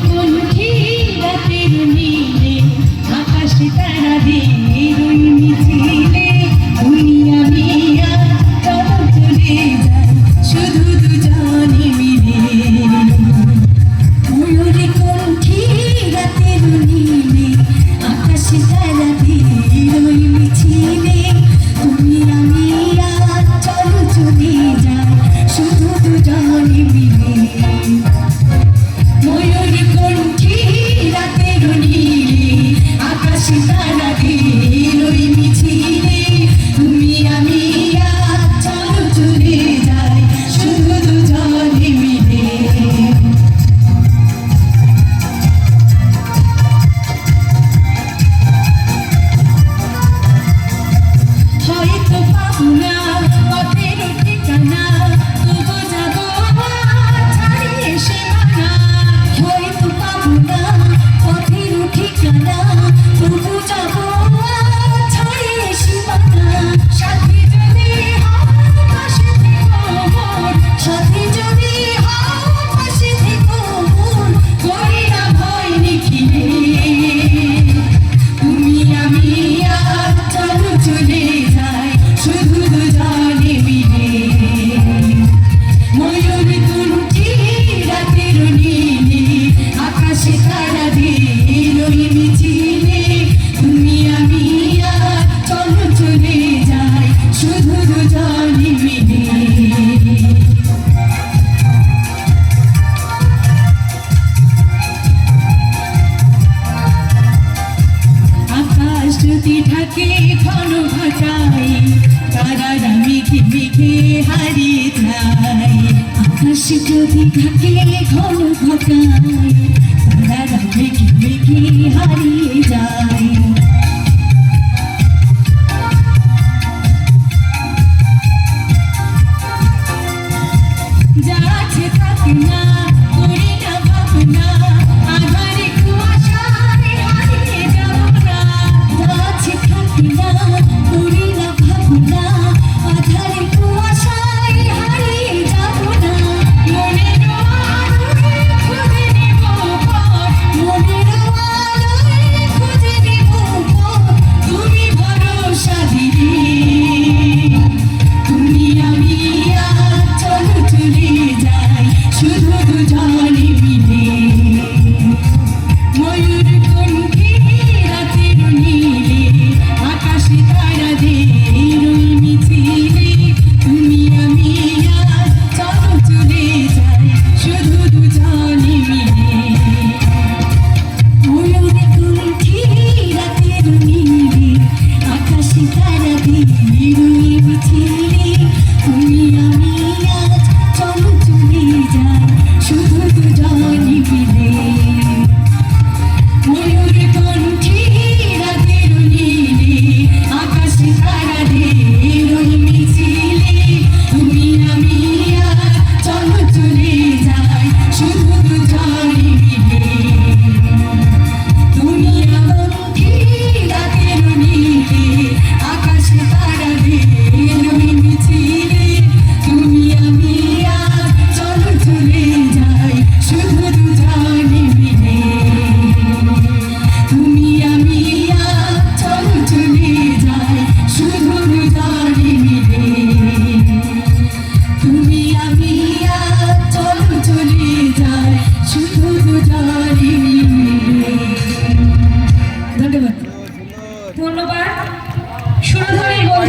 কণ্ঠে রাতের নীলে আকাশে তারা দিয়ে রই মিছিলে তুমি আমি আর চলো চলে যাই শুধু দুজনে মিলে ময়ূরে কণ্ঠে রাতের নীলে আকাশে তারা দিয়ে রই মিছিলে তুমি আমি আর চলো চলে যাই শুধু দুজনে মিলে ময়ূর কণ্ঠে রাতের নীলে আকাশে তারা দিয়ে রই মিছিলে তুমি আমি আর চলো চলে যাই শুধু দুজনে মিলে হয়তো পাবো না পথের ঠিকানা তবু যাবো ছাড়িয়ে সীমানা হয়তো পাবো না পথের ঠিকানা তবু যাবো ছাড়িয়ে সীমানা সাথী যদি হও পাশে থেকো মোর সাথী যদি হও পাশে থেকো মোর করি না ভয় নিখিলে তুমি আমি আর চলো চলে যাই শুধু দুজনে মিলে ময়ূর কণ্ঠে রাতের নীলে আকাশে তারা দিয়ে রই মিছিলে তুমি আমি আর চলো চলে যাই শুধু দুজনে মিলে আকাশ যদি থাকে ঘন ঘটাই তারারা মেঘে মেঘে হারিয়ে যায় আকাশ যদি থাকে ঘন ঘটাই তারারা মেঘে মেঘে হারিয়ে যায় যা আছে থাকে না করি না ভাবনা আধারে কুয়াশায় হারিয়ে যাব না যা আছে থাকে না করি না ভাবনা আধারে কুয়াশায় হারিয়ে যাব না মনের আলোয় খুঁজে নেব পথ মনের আলোয় খুঁজে নেব পথ তুমি ভরসা দিলে তুমি আমি আর চলো চলে যাই শুধু দুজনে মিলে ময়ূর কণ্ঠে রাতের নীলে আকাশে তারা দিয়ে রই মিছিলে তুমি আমি আর চলো চলে যাই শুধু দুজনে মিলে ময়ূর কণ্ঠে রাতের নীলে আকাশে তারা দিয়ে রই মিছিলে তুমি আমি আজ চলো চলে যাই শুধু দুজনে মিলে ময়ূর কণ্ঠে রাতের নীলে আকাশে তারা দিয়ে রই মিছিলে তুমি আমি আজ চলো চলে যাই শুধু দুজনে মিলে দুনিয়া কণ্ঠে রাতের নীলে আকাশে তারা দিয়ে রই মিছিলে তুমি আমি আজ চলো চলে যাই শুধু দুজনে মিলে তুমি আমি আজ চলো চলে যাই শুধু দুজনে মিলে তুমি আমি আজ চলো চলে যাই শুধু দুজনে মিলে ধন্যবাদ ধন্যবাদ সুরধরের বন্ধু